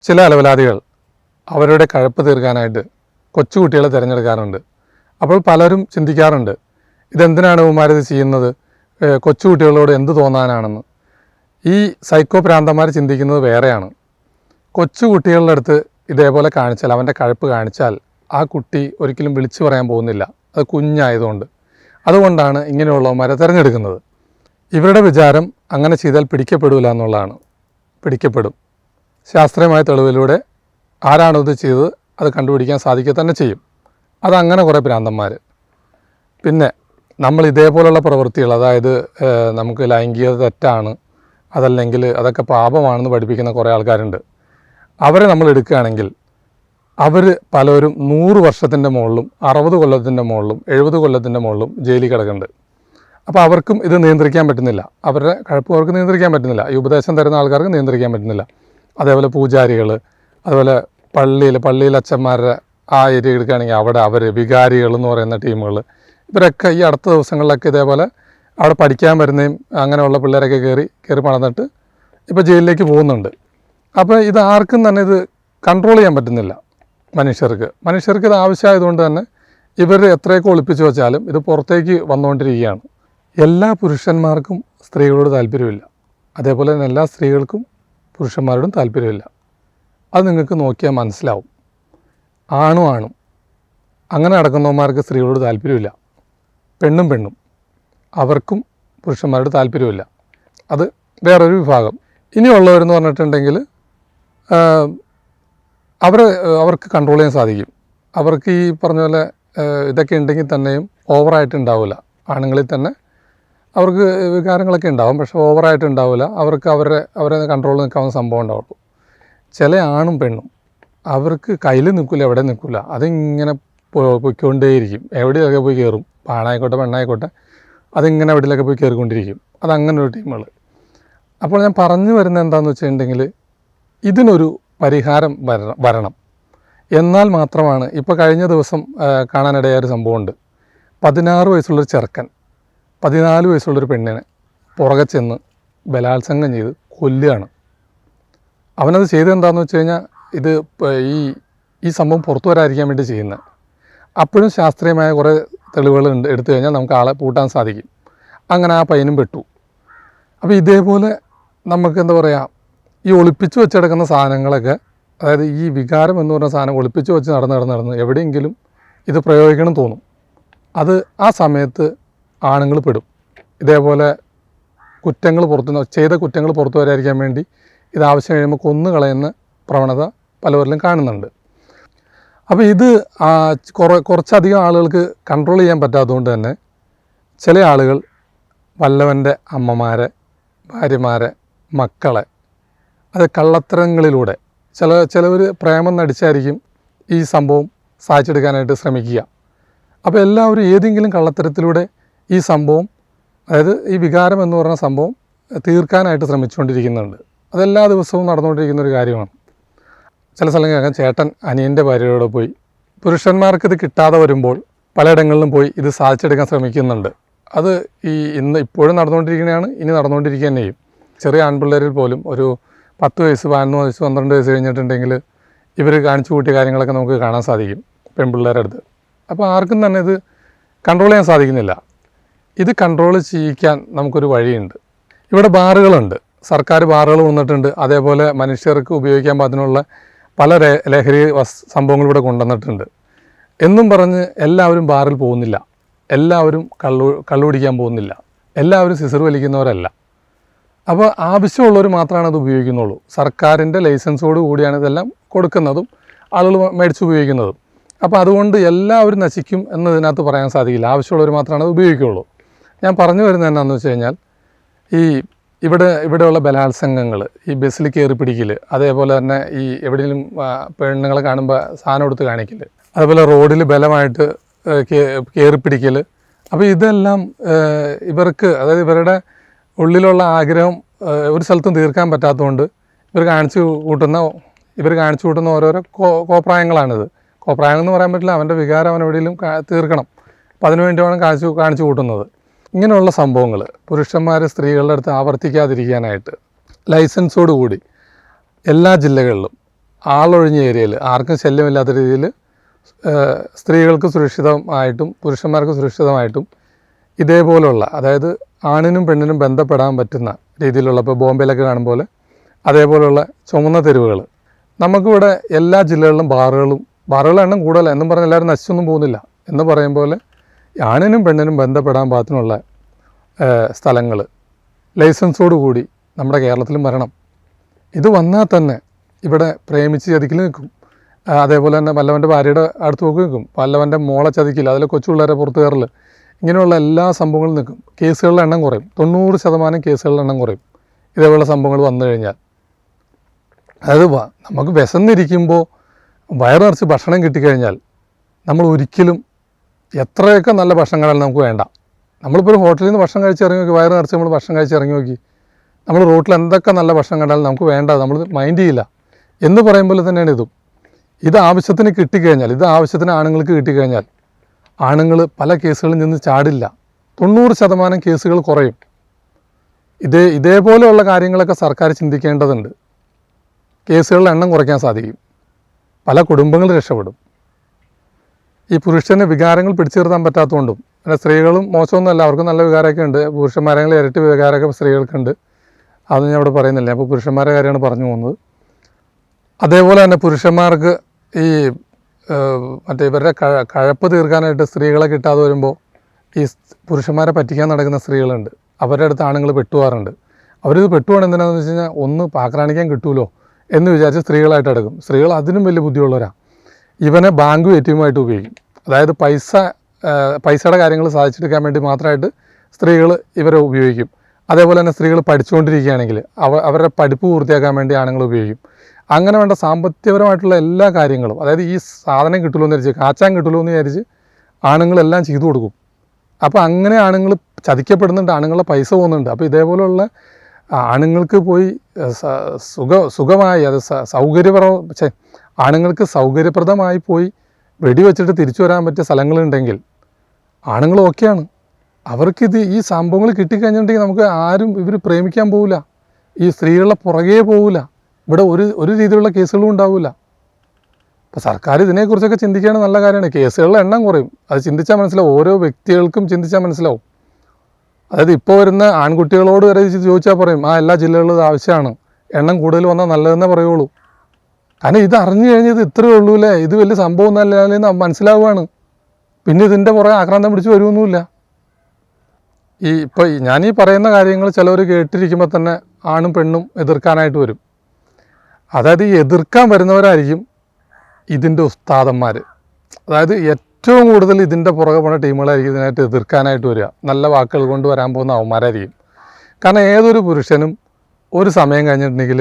ചില അലവലാദികൾ അവരുടെ കഴപ്പ് തീർക്കാനായിട്ട് കൊച്ചുകുട്ടികളെ തിരഞ്ഞെടുക്കാറുണ്ട്. അപ്പോൾ പലരും ചിന്തിക്കാറുണ്ട്, ഇതെന്തിനാണ് ഇവന്മാരിത് ചെയ്യുന്നത്, കൊച്ചുകുട്ടികളോട് എന്ത് തോന്നാനാണെന്ന്. ഈ സൈക്കോ ഭ്രാന്തന്മാർ ചിന്തിക്കുന്നത് വേറെയാണ്. കൊച്ചുകുട്ടികളുടെ അടുത്ത് ഇതേപോലെ കാണിച്ചാൽ, അവൻ്റെ കഴപ്പ് കാണിച്ചാൽ ആ കുട്ടി ഒരിക്കലും വിളിച്ചു പറയാൻ പോകുന്നില്ല, അത് കുഞ്ഞായതുകൊണ്ട്. അതുകൊണ്ടാണ് ഇങ്ങനെയുള്ളവന്മാരെ തിരഞ്ഞെടുക്കുന്നത്. ഇവരുടെ വിചാരം അങ്ങനെ ചെയ്താൽ പിടിക്കപ്പെടില്ല എന്നുള്ളതാണ്. പിടിക്കപ്പെടും. ശാസ്ത്രീയമായ തെളിവിലൂടെ ആരാണിത് ചെയ്തത് അത് കണ്ടുപിടിക്കാൻ സാധിക്കുക തന്നെ ചെയ്യും. അതങ്ങനെ കുറേ ഭ്രാന്തന്മാർ. പിന്നെ നമ്മൾ ഇതേപോലുള്ള പ്രവൃത്തികൾ, അതായത് നമുക്ക് ലൈംഗികത തെറ്റാണ്, അതല്ലെങ്കിൽ അതൊക്കെ പാപമാണെന്ന് പഠിപ്പിക്കുന്ന കുറേ ആൾക്കാരുണ്ട്. അവരെ നമ്മൾ എടുക്കുകയാണെങ്കിൽ അവർ പലരും 100 വർഷത്തിൻ്റെ മുകളിലും 60 കൊല്ലത്തിൻ്റെ മുകളിലും 70 കൊല്ലത്തിൻ്റെ മുകളിലും ജയിലിൽ കിടക്കുന്നുണ്ട്. അപ്പോൾ അവർക്കും ഇത് നിയന്ത്രിക്കാൻ പറ്റുന്നില്ല. അവരുടെ കഴപ്പ് അവർക്ക് നിയന്ത്രിക്കാൻ പറ്റുന്നില്ല. ഈ ഉപദേശം തരുന്ന ആൾക്കാർക്ക് നിയന്ത്രിക്കാൻ പറ്റുന്നില്ല. അതേപോലെ പൂജാരികൾ, അതുപോലെ പള്ളിയിൽ അച്ഛന്മാരുടെ ആ ഏരിയ എടുക്കുകയാണെങ്കിൽ അവിടെ അവർ വികാരികൾ എന്ന് പറയുന്ന ടീമുകൾ, ഇവരൊക്കെ ഈ അടുത്ത ദിവസങ്ങളിലൊക്കെ ഇതേപോലെ അവിടെ പഠിക്കാൻ വരുന്നതും അങ്ങനെയുള്ള പിള്ളേരൊക്കെ കയറി പണന്നിട്ട് ഇപ്പോൾ ജയിലിലേക്ക് പോകുന്നുണ്ട്. അപ്പോൾ ഇത് ആർക്കും തന്നെ ഇത് കൺട്രോൾ ചെയ്യാൻ പറ്റുന്നില്ല. മനുഷ്യർക്ക് ഇത് ആവശ്യമായതുകൊണ്ട് തന്നെ ഇവർ എത്രയൊക്കെ ഒളിപ്പിച്ച് വെച്ചാലും ഇത് പുറത്തേക്ക് വന്നുകൊണ്ടിരിക്കുകയാണ്. എല്ലാ പുരുഷന്മാർക്കും സ്ത്രീകളോട് താല്പര്യമില്ല. അതേപോലെ തന്നെ എല്ലാ സ്ത്രീകൾക്കും പുരുഷന്മാരോടും താല്പര്യമില്ല. അത് നിങ്ങൾക്ക് നോക്കിയാൽ മനസ്സിലാവും. ആണും അങ്ങനെ നടക്കുന്നവന്മാർക്ക് സ്ത്രീകളോട് താല്പര്യമില്ല. പെണ്ണും അവർക്കും പുരുഷന്മാരോട് താല്പര്യമില്ല. അത് വേറൊരു വിഭാഗം. ഇനിയുള്ളവരെന്ന് പറഞ്ഞിട്ടുണ്ടെങ്കിൽ അവർക്ക് കൺട്രോൾ ചെയ്യാൻ സാധിക്കും. അവർക്ക് ഈ പറഞ്ഞ പോലെ ഇതൊക്കെ ഉണ്ടെങ്കിൽ തന്നെയും ഓവറായിട്ടുണ്ടാവില്ല. ആണുങ്ങളിൽ തന്നെ അവർക്ക് വികാരങ്ങളൊക്കെ ഉണ്ടാവും, പക്ഷെ ഓവറായിട്ട് ഉണ്ടാവില്ല. അവർക്ക് അവരെ കൺട്രോളിൽ നിൽക്കാവുന്ന സംഭവം ഉണ്ടാവുള്ളൂ. ചില ആണും പെണ്ണും അവർക്ക് കയ്യിൽ നിൽക്കില്ല, എവിടെ നിൽക്കില്ല, അതിങ്ങനെ പൊയ്ക്കൊണ്ടേയിരിക്കും. എവിടെയൊക്കെ പോയി കയറും. ആണായിക്കോട്ടെ പെണ്ണായിക്കോട്ടെ, അതിങ്ങനെ എവിടെയൊക്കെ പോയി കയറിക്കൊണ്ടിരിക്കും. അതങ്ങനെ ഒരു ടീമുകൾ. അപ്പോൾ ഞാൻ പറഞ്ഞു വരുന്നത് എന്താണെന്ന് വെച്ചിട്ടുണ്ടെങ്കിൽ ഇതിനൊരു പരിഹാരം വരണം. എന്നാൽ മാത്രമാണ്. ഇപ്പോൾ കഴിഞ്ഞ ദിവസം കാണാനിടയായൊരു സംഭവമുണ്ട്. 16 വയസ്സുള്ളൊരു ചെറുക്കൻ 14 വയസ്സുള്ളൊരു പെണ്ണിനെ പുറകെ ചെന്ന് ബലാത്സംഗം ചെയ്ത് കൊല്ലുകയാണ്. അവനത് ചെയ്തെന്താണെന്ന് വെച്ച് കഴിഞ്ഞാൽ ഇത് ഈ സംഭവം പുറത്തു വരാതിരിക്കാൻ വേണ്ടി ചെയ്യുന്നത്. അപ്പോഴും ശാസ്ത്രീയമായ കുറേ തെളിവുകൾ എടുത്തു കഴിഞ്ഞാൽ നമുക്ക് ആളെ പൂട്ടാൻ സാധിക്കും. അങ്ങനെ ആ പയ്യനും പെട്ടു. അപ്പോൾ ഇതേപോലെ നമുക്ക് എന്താ പറയുക, ഈ ഒളിപ്പിച്ച് വെച്ചെടുക്കുന്ന സാധനങ്ങളൊക്കെ, അതായത് ഈ വികാരം എന്ന് പറഞ്ഞ സാധനം ഒളിപ്പിച്ച് വെച്ച് നടന്ന് എവിടെയെങ്കിലും ഇത് പ്രയോഗിക്കണം തോന്നും. അത് ആ സമയത്ത് ആണുങ്ങൾ പെടും. ഇതേപോലെ ചെയ്ത കുറ്റങ്ങൾ പുറത്തു വരാതിരിക്കാൻ വേണ്ടി ഇത് ആവശ്യം കഴിയുമ്പോൾ കൊന്നു കളയുന്ന പ്രവണത പലവരിലും കാണുന്നുണ്ട്. അപ്പോൾ ഇത് കുറച്ചധികം ആളുകൾക്ക് കൺട്രോൾ ചെയ്യാൻ പറ്റാത്തതുകൊണ്ട് തന്നെ ചില ആളുകൾ വല്ലവൻ്റെ അമ്മമാരെ, ഭാര്യമാരെ, മക്കളെ അത് കള്ളത്തരങ്ങളിലൂടെ ചിലവർ പ്രേമം നടിച്ചായിരിക്കും ഈ സംഭവം സാധിച്ചെടുക്കാനായിട്ട് ശ്രമിക്കുക. അപ്പോൾ എല്ലാവരും ഏതെങ്കിലും കള്ളത്തരത്തിലൂടെ ഈ സംഭവം, അതായത് ഈ വികാരം എന്ന് പറയുന്ന സംഭവം തീർക്കാനായിട്ട് ശ്രമിച്ചുകൊണ്ടിരിക്കുന്നുണ്ട്. അതെല്ലാ ദിവസവും നടന്നുകൊണ്ടിരിക്കുന്ന ഒരു കാര്യമാണ്. ചില സ്ഥലങ്ങളിൽ ചേട്ടൻ അനിയൻ്റെ ഭാര്യയോടെ പോയി, പുരുഷന്മാർക്കിത് കിട്ടാതെ വരുമ്പോൾ പലയിടങ്ങളിലും പോയി ഇത് സാധിച്ചെടുക്കാൻ ശ്രമിക്കുന്നുണ്ട്. അത് ഇപ്പോഴും നടന്നുകൊണ്ടിരിക്കുന്നതാണ്, ഇനി നടന്നുകൊണ്ടിരിക്കുക തന്നെ ചെയ്യും. ചെറിയ ആൺപിള്ളേരിൽ പോലും ഒരു 10 വയസ്സ് 11 വയസ്സ് 12 വയസ്സ് കഴിഞ്ഞിട്ടുണ്ടെങ്കിൽ ഇവർ കാണിച്ചു കൂട്ടിയ കാര്യങ്ങളൊക്കെ നമുക്ക് കാണാൻ സാധിക്കും പെൺപിള്ളേരുടെ അടുത്ത്. അപ്പോൾ ആർക്കും തന്നെ ഇത് കൺട്രോൾ ചെയ്യാൻ സാധിക്കുന്നില്ല. ഇത് കൺട്രോൾ ചെയ്യിക്കാൻ നമുക്കൊരു വഴിയുണ്ട്. ഇവിടെ ബാറുകളുണ്ട്, സർക്കാർ ബാറുകൾ വന്നിട്ടുണ്ട്. അതേപോലെ മനുഷ്യർക്ക് ഉപയോഗിക്കാൻ പാകത്തിനുള്ള പല ലഹരി സംഭവങ്ങൾ ഇവിടെ കൊണ്ടുവന്നിട്ടുണ്ട്. എന്നും പറഞ്ഞ് എല്ലാവരും ബാറിൽ പോകുന്നില്ല, എല്ലാവരും കള്ളു കുടിക്കാൻ പോകുന്നില്ല, എല്ലാവരും സിസർ വലിക്കുന്നവരല്ല. അപ്പോൾ ആവശ്യമുള്ളവർ മാത്രമാണ് അത് ഉപയോഗിക്കുന്നുള്ളൂ. സർക്കാരിൻ്റെ ലൈസൻസോട് കൂടിയാണ് ഇതെല്ലാം കൊടുക്കുന്നതും ആളുകൾ മേടിച്ച് ഉപയോഗിക്കുന്നതും. അപ്പോൾ അതുകൊണ്ട് എല്ലാവരും നശിക്കും എന്നതിനകത്ത് പറയാൻ സാധിക്കില്ല. ആവശ്യമുള്ളവർ മാത്രമാണ് അത് ഉപയോഗിക്കുകയുള്ളൂ. ഞാൻ പറഞ്ഞു വരുന്നത് എന്താണെന്ന് വെച്ച് കഴിഞ്ഞാൽ, ഇവിടെയുള്ള ബലാത്സംഗങ്ങൾ, ഈ ബസ്സിൽ കയറി പിടിക്കൽ, അതേപോലെ തന്നെ ഈ എവിടെയെങ്കിലും പെണ്ണുങ്ങളെ കാണുമ്പോൾ സാധനം എടുത്ത് കാണിക്കൽ, അതുപോലെ റോഡിൽ ബലമായിട്ട് കയറി പിടിക്കൽ. അപ്പോൾ ഇതെല്ലാം ഇവർക്ക്, അതായത് ഇവരുടെ ഉള്ളിലുള്ള ആഗ്രഹം ഒരു സ്ഥലത്തും തീർക്കാൻ പറ്റാത്തതുകൊണ്ട് ഇവർ കാണിച്ചു കൂട്ടുന്ന ഓരോരോ കോപ്രായങ്ങളാണിത്. കോപ്രായം എന്ന് പറയാൻ പറ്റില്ല, അവൻ്റെ വികാരം അവൻ എവിടെയെങ്കിലും തീർക്കണം. അപ്പം അതിനുവേണ്ടിയാണ് കാണിച്ചു കൂട്ടുന്നത്. ഇങ്ങനെയുള്ള സംഭവങ്ങൾ പുരുഷന്മാർ സ്ത്രീകളുടെ അടുത്ത് ആവർത്തിക്കാതിരിക്കാനായിട്ട് ലൈസൻസോട് കൂടി എല്ലാ ജില്ലകളിലും ആളൊഴിഞ്ഞ ഏരിയയിൽ ആർക്കും ശല്യമില്ലാത്ത രീതിയിൽ സ്ത്രീകൾക്ക് സുരക്ഷിതമായിട്ടും പുരുഷന്മാർക്ക് സുരക്ഷിതമായിട്ടും ഇതേപോലുള്ള, അതായത് ആണിനും പെണ്ണിനും ബന്ധപ്പെടാൻ പറ്റുന്ന രീതിയിലുള്ള, ഇപ്പോൾ ബോംബെയിലൊക്കെ കാണും പോലെ അതേപോലുള്ള ചുമന്ന തെരുവുകൾ നമുക്കിവിടെ എല്ലാ ജില്ലകളിലും ബാറുകളുടെ എണ്ണം കൂടുതലാണ് എന്നും പറഞ്ഞാൽ എല്ലാവരും നശിച്ചൊന്നും പോകുന്നില്ല എന്ന് പറയും പോലെ ആണിനും പെണ്ണിനും ബന്ധപ്പെടാൻ പാകത്തിനുള്ള സ്ഥലങ്ങൾ ലൈസൻസോട് കൂടി നമ്മുടെ കേരളത്തിലും വരണം. ഇത് വന്നാൽ തന്നെ ഇവിടെ പ്രേമിച്ച് ചതിക്കൽ നിൽക്കും. അതേപോലെ തന്നെ വല്ലവൻ്റെ ഭാര്യയുടെ അടുത്ത് നോക്കി നിൽക്കും, വല്ലവൻ്റെ മോളെ ചതിക്കില്ല, അതിൽ കൊച്ചു പിള്ളേരെ പുറത്ത് കയറൽ, ഇങ്ങനെയുള്ള എല്ലാ സംഭവങ്ങളും നിൽക്കും. കേസുകളുടെ എണ്ണം കുറയും, 90% കേസുകളുടെ എണ്ണം കുറയും ഇതേപോലുള്ള സംഭവങ്ങൾ വന്നു കഴിഞ്ഞാൽ. അതായത് നമുക്ക് വിശന്നിരിക്കുമ്പോൾ വയറ് നിറച്ച് ഭക്ഷണം കിട്ടിക്കഴിഞ്ഞാൽ നമ്മൾ ഒരിക്കലും എത്രയൊക്കെ നല്ല ഭക്ഷണം കണ്ടാലും നമുക്ക് വേണ്ട. നമ്മളിപ്പോൾ ഒരു ഹോട്ടലിൽ നിന്ന് ഭക്ഷണം കഴിച്ച് ഇറങ്ങി നോക്കി, വയറ് നിറച്ച് നമ്മൾ ഭക്ഷണം കഴിച്ച് ഇറങ്ങി നോക്കി, നമ്മൾ റോട്ടിൽ എന്തൊക്കെ നല്ല ഭക്ഷണം കണ്ടാലും നമുക്ക് വേണ്ട, നമ്മൾ മൈൻഡ് ചെയ്യില്ല എന്ന് പറയുമ്പോൾ തന്നെയാണ് ഇതും. ഇത് ആവശ്യത്തിന് കിട്ടിക്കഴിഞ്ഞാൽ, ഇത് ആവശ്യത്തിന് ആണുങ്ങൾക്ക് കിട്ടിക്കഴിഞ്ഞാൽ ആണുങ്ങൾ പല കേസുകളിൽ നിന്ന് ചാടില്ല, 90% കേസുകൾ കുറയും. ഇതേപോലെയുള്ള കാര്യങ്ങളൊക്കെ സർക്കാർ ചിന്തിക്കേണ്ടതുണ്ട്. കേസുകളുടെ എണ്ണം കുറയ്ക്കാൻ സാധിക്കും, പല കുടുംബങ്ങൾ രക്ഷപ്പെടും. ഈ പുരുഷന് വികാരങ്ങൾ പിടിച്ചു നിർത്താൻ പറ്റാത്തതുകൊണ്ടും, പിന്നെ സ്ത്രീകളും മോശമൊന്നുമല്ല, അവർക്ക് നല്ല വികാരമൊക്കെ ഉണ്ട്, പുരുഷന്മാരെങ്കിലും ഇരട്ടി വികാരമൊക്കെ സ്ത്രീകൾക്കുണ്ട്, അത് ഞാൻ ഇവിടെ പറയുന്നില്ല. അപ്പോൾ പുരുഷന്മാരുടെ കാര്യമാണ് പറഞ്ഞു പോകുന്നത്. അതേപോലെ തന്നെ പുരുഷന്മാർക്ക് ഈ മറ്റേ ഇവരുടെ കഴപ്പ് തീർക്കാനായിട്ട് സ്ത്രീകളെ കിട്ടാതെ വരുമ്പോൾ ഈ പുരുഷന്മാരെ പറ്റിക്കാൻ നടക്കുന്ന സ്ത്രീകളുണ്ട്, അവരുടെ അടുത്ത് ആണുങ്ങൾ പെട്ടുപോകാറുണ്ട്. അവരിത് പെട്ടുപോകണം എന്തിനാണെന്ന് വെച്ച് കഴിഞ്ഞാൽ ഒന്ന് പാക്രാണിക്കാൻ കിട്ടുമല്ലോ എന്ന് വിചാരിച്ച് സ്ത്രീകളായിട്ട് എടുക്കും. സ്ത്രീകൾ അതിനും വലിയ ബുദ്ധിയുള്ളവരാണ്. ഇവനെ ബാങ്കും എറ്റിയുമായിട്ട് ഉപയോഗിക്കും. അതായത് പൈസയുടെ കാര്യങ്ങൾ സാധിച്ചെടുക്കാൻ വേണ്ടി മാത്രമായിട്ട് സ്ത്രീകൾ ഇവരെ ഉപയോഗിക്കും. അതേപോലെ തന്നെ സ്ത്രീകൾ പഠിച്ചുകൊണ്ടിരിക്കുകയാണെങ്കിൽ അവരുടെ പഠിപ്പ് പൂർത്തിയാക്കാൻ വേണ്ടി ആണുങ്ങൾ ഉപയോഗിക്കും. അങ്ങനെ വേണ്ട സാമ്പത്തികപരമായിട്ടുള്ള എല്ലാ കാര്യങ്ങളും, അതായത് ഈ സാധനം കിട്ടുമല്ലോ എന്ന് വിചാരിച്ച്, കാച്ചാൻ കിട്ടുമല്ലോ എന്ന് വിചാരിച്ച് ആണുങ്ങളെല്ലാം ചെയ്തു കൊടുക്കും. അപ്പോൾ അങ്ങനെ ആണുങ്ങൾ ചതിക്കപ്പെടുന്നുണ്ട്, ആണുങ്ങളുടെ പൈസ പോകുന്നുണ്ട്. അപ്പോൾ ഇതേപോലെയുള്ള ആണുങ്ങൾക്ക് പോയി സുഖമായി, അത് ആണുങ്ങൾക്ക് സൗകര്യപ്രദമായി പോയി വെടിവെച്ചിട്ട് തിരിച്ചു വരാൻ പറ്റിയ സ്ഥലങ്ങളുണ്ടെങ്കിൽ ആണുങ്ങൾ ഓക്കെയാണ്. അവർക്കിത് ഈ സംഭവങ്ങൾ കിട്ടിക്കഴിഞ്ഞിട്ടുണ്ടെങ്കിൽ നമുക്ക് ആരും ഇവർ പ്രേമിക്കാൻ പോവില്ല, ഈ സ്ത്രീകളുടെ പുറകെ പോവില്ല, ഇവിടെ ഒരു രീതിയിലുള്ള കേസുകളും ഉണ്ടാവില്ല. അപ്പോൾ സർക്കാർ ഇതിനെക്കുറിച്ചൊക്കെ ചിന്തിക്കുകയാണ്, നല്ല കാര്യമാണ്. കേസുകളുടെ എണ്ണം കുറയും, അത് ചിന്തിച്ചാൽ മനസ്സിലാവും, ഓരോ വ്യക്തികൾക്കും ചിന്തിച്ചാൽ മനസ്സിലാവും. അതായത് ഇപ്പോൾ വരുന്ന ആൺകുട്ടികളോട് വരെ ചോദിച്ചാൽ പറയും, എല്ലാ ജില്ലകളിലും ഇത് ആവശ്യമാണ്, എണ്ണം കൂടുതൽ വന്നാൽ നല്ലതെന്നേ പറയുള്ളൂ. കാരണം ഇത് അറിഞ്ഞു കഴിഞ്ഞാൽ ഇത് ഇത്രയേ ഉള്ളൂ അല്ലേ, ഇത് വലിയ സംഭവം ഒന്നല്ലെന്ന് മനസ്സിലാവുകയാണ്. പിന്നെ ഇതിൻ്റെ പുറകെ ആക്രാന്തം പിടിച്ച് വരുമൊന്നുമില്ല. ഇപ്പോൾ ഞാനീ പറയുന്ന കാര്യങ്ങൾ ചിലവർ കേട്ടിരിക്കുമ്പോൾ തന്നെ ആണും പെണ്ണും എതിർക്കാനായിട്ട് വരും. അതായത് ഈ എതിർക്കാൻ വരുന്നവരായിരിക്കും ഇതിൻ്റെ ഉസ്താദന്മാർ. അതായത് ഏറ്റവും കൂടുതൽ ഇതിൻ്റെ പുറകെ പോണ ടീമുകളായിരിക്കും ഇതിനായിട്ട് എതിർക്കാനായിട്ട് വരിക, നല്ല വാക്കുകൾ കൊണ്ട് വരാൻ പോകുന്ന അവന്മാരായിരിക്കും. കാരണം ഏതൊരു പുരുഷനും ഒരു സമയം കഴിഞ്ഞിട്ടുണ്ടെങ്കിൽ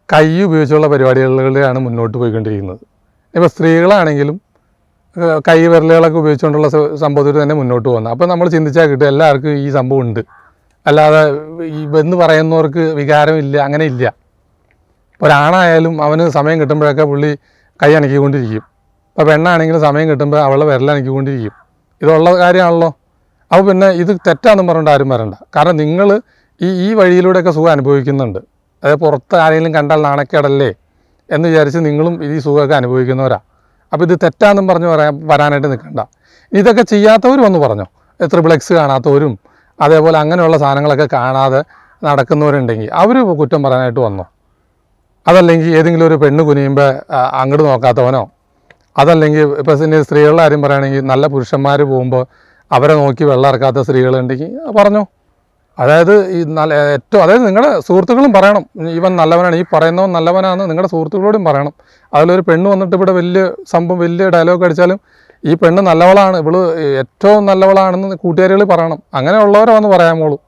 കൈ ഉപയോഗിച്ചുള്ള പരിപാടികളിലാണ് മുന്നോട്ട് പോയിക്കൊണ്ടിരിക്കുന്നത്. ഇപ്പോൾ സ്ത്രീകളാണെങ്കിലും കൈ വിരലുകളൊക്കെ ഉപയോഗിച്ചുകൊണ്ടുള്ള സംഭവത്തിൽ തന്നെ മുന്നോട്ട് പോകുന്നത്. അപ്പോൾ നമ്മൾ ചിന്തിച്ചാൽ കിട്ടും എല്ലാവർക്കും ഈ സംഭവം ഉണ്ട്, അല്ലാതെ എന്ന് പറയുന്നവർക്ക് വികാരമില്ല, അങ്ങനെ ഇല്ല. ഒരാണായാലും അവന് സമയം കിട്ടുമ്പോഴൊക്കെ പുള്ളി കൈ അനക്കിക്കൊണ്ടിരിക്കും. അപ്പോൾ പെണ്ണാണെങ്കിലും സമയം കിട്ടുമ്പോൾ അവളെ വിരലനക്കിക്കൊണ്ടിരിക്കും. ഇതുള്ള കാര്യമാണല്ലോ. അപ്പോൾ പിന്നെ ഇത് തെറ്റാണെന്നും പറഞ്ഞിട്ട് ആരും വരണ്ട. കാരണം നിങ്ങൾ ഈ വഴിയിലൂടെയൊക്കെ സുഖം അനുഭവിക്കുന്നുണ്ട്. അതായത് പുറത്ത് ആരെങ്കിലും കണ്ടാൽ നാണക്കേടല്ലേ എന്ന് വിചാരിച്ച് നിങ്ങളും ഈ സുഖമൊക്കെ അനുഭവിക്കുന്നവരാ. അപ്പോൾ ഇത് തെറ്റാണെന്നും പറഞ്ഞ് വരാനായിട്ട് നിൽക്കണ്ട. ഇതൊക്കെ ചെയ്യാത്തവർ വന്ന് പറഞ്ഞോ, ത്രിപ്ലെക്സ് കാണാത്തവരും അതേപോലെ അങ്ങനെയുള്ള സാധനങ്ങളൊക്കെ കാണാതെ നടക്കുന്നവരുണ്ടെങ്കിൽ അവർ കുറ്റം പറയാനായിട്ട് വന്നോ. അതല്ലെങ്കിൽ ഏതെങ്കിലും ഒരു പെണ്ണ് കുനിയുമ്പോൾ അങ്ങോട്ട് നോക്കാത്തവനോ, അതല്ലെങ്കിൽ ഇപ്പോൾ സ്ത്രീകളുടെ കാര്യം പറയുകയാണെങ്കിൽ നല്ല പുരുഷന്മാർ പോകുമ്പോൾ അവരെ നോക്കി വെള്ളം ഇറക്കാത്ത സ്ത്രീകളുണ്ടെങ്കിൽ പറഞ്ഞോ. അതായത് അതായത് നിങ്ങളുടെ സുഹൃത്തുക്കളും പറയണം, ഇവൻ നല്ലവനാണ്, ഈ പറയുന്നവൻ നല്ലവനാണെന്ന് നിങ്ങളുടെ സുഹൃത്തുക്കളോടും പറയണം. അതിലൊരു പെണ്ണ് വന്നിട്ട് ഇവിടെ വലിയ ഡയലോഗ് അടിച്ചാലും ഈ പെണ്ണ് നല്ലവളാണ്, ഇവള് ഏറ്റവും നല്ലവളാണെന്ന് കൂട്ടുകാരികൾ പറയണം. അങ്ങനെയുള്ളവരെ വന്ന് പറയാമോളൂ.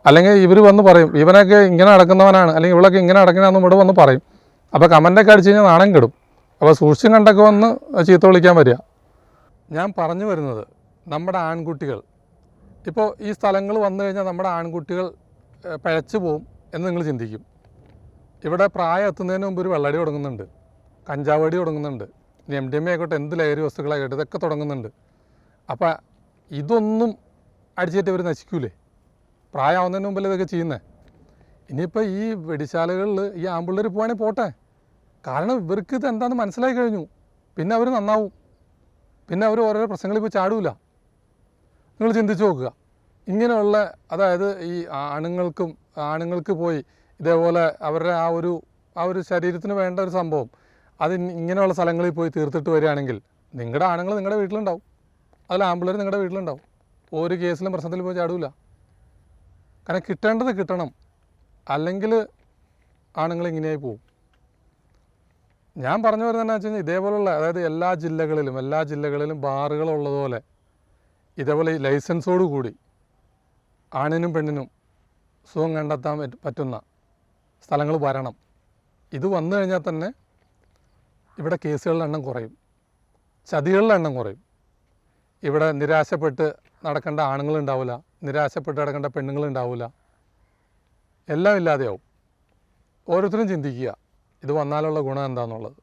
അല്ലെങ്കിൽ ഇവർ വന്ന് പറയും ഇവനൊക്കെ ഇങ്ങനെ നടക്കുന്നവനാണ്, അല്ലെങ്കിൽ ഇവളൊക്കെ ഇങ്ങനെ നടക്കണമെന്ന് ഇവിടെ വന്ന് പറയും. അപ്പോൾ കമൻ്റൊക്കെ അടിച്ച് കഴിഞ്ഞാൽ നാണം കെടും. അപ്പോൾ സൂക്ഷിച്ചും കണ്ടൊക്കെ വന്ന് ചീത്ത വിളിക്കാൻ വരിക. ഞാൻ പറഞ്ഞു വരുന്നത്, നമ്മുടെ ആൺകുട്ടികൾ ഇപ്പോൾ ഈ സ്ഥലങ്ങൾ വന്നു കഴിഞ്ഞാൽ നമ്മുടെ ആൺകുട്ടികൾ പിഴച്ചു പോവും എന്ന് നിങ്ങൾ ചിന്തിക്കും. ഇവിടെ പ്രായം എത്തുന്നതിന് മുമ്പ് ഒരു വെള്ളടി തുടങ്ങുന്നുണ്ട്, കഞ്ചാവടി തുടങ്ങുന്നുണ്ട്, MDMA ആയിക്കോട്ടെ, എന്ത് ലഹരി വസ്തുക്കളായിക്കോട്ടെ, ഇതൊക്കെ തുടങ്ങുന്നുണ്ട്. അപ്പോൾ ഇതൊന്നും അടിച്ചിട്ട് ഇവർ നശിക്കൂലേ? പ്രായമാവുന്നതിന് മുമ്പല്ലേ ഇതൊക്കെ ചെയ്യുന്നത്. ഇനിയിപ്പോൾ ഈ വെടിശാലകളിൽ ഈ ആമ്പിള്ളേർ പോവുകയാണെങ്കിൽ പോട്ടെ, കാരണം ഇവർക്ക് ഇത് എന്താണെന്ന് മനസ്സിലായി കഴിഞ്ഞു. പിന്നെ അവർ നന്നാവും. പിന്നെ അവർ ഓരോരോ പ്രശ്നങ്ങളിൽ പോയി ചാടൂല. നിങ്ങൾ ചിന്തിച്ച് നോക്കുക. ഇങ്ങനെയുള്ള അതായത് ഈ ആണുങ്ങൾക്ക് പോയി ഇതേപോലെ അവരുടെ ആ ഒരു ശരീരത്തിന് വേണ്ട ഒരു സംഭവം അത് ഇങ്ങനെയുള്ള സ്ഥലങ്ങളിൽ പോയി തീർത്തിട്ട് വരികയാണെങ്കിൽ നിങ്ങളുടെ ആണുങ്ങൾ നിങ്ങളുടെ വീട്ടിലുണ്ടാവും, അതിൽ ആമ്പിള്ളേർ നിങ്ങളുടെ വീട്ടിലുണ്ടാവും. ഒരു കേസിലും പ്രശ്നത്തിൽ പോയി ചാടൂല. കാരണം കിട്ടേണ്ടത് കിട്ടണം, അല്ലെങ്കിൽ ആണുങ്ങൾ ഇങ്ങനെയായി പോവും. ഞാൻ പറഞ്ഞു വരുന്നതെന്ന് വെച്ച് കഴിഞ്ഞാൽ ഇതേപോലുള്ള അതായത് എല്ലാ ജില്ലകളിലും ബാറുകളുള്ളതുപോലെ ഇതേപോലെ ഈ ലൈസൻസോട് കൂടി ആണിനും പെണ്ണിനും സുഖം കണ്ടെത്താൻ പറ്റുന്ന സ്ഥലങ്ങൾ വരണം. ഇത് വന്നു കഴിഞ്ഞാൽ തന്നെ ഇവിടെ കേസുകളുടെ എണ്ണം കുറയും, ചതികളുടെ എണ്ണം കുറയും. ഇവിടെ നിരാശപ്പെട്ട് നടക്കേണ്ട ആണുങ്ങളുണ്ടാവില്ല, നിരാശപ്പെട്ട് നടക്കേണ്ട പെണ്ണുങ്ങളുണ്ടാവില്ല, എല്ലാം ഇല്ലാതെയാവും. ഓരോരുത്തരും ചിന്തിക്കുക ഇത് വന്നാലുള്ള ഗുണം എന്താണെന്നുള്ളത്.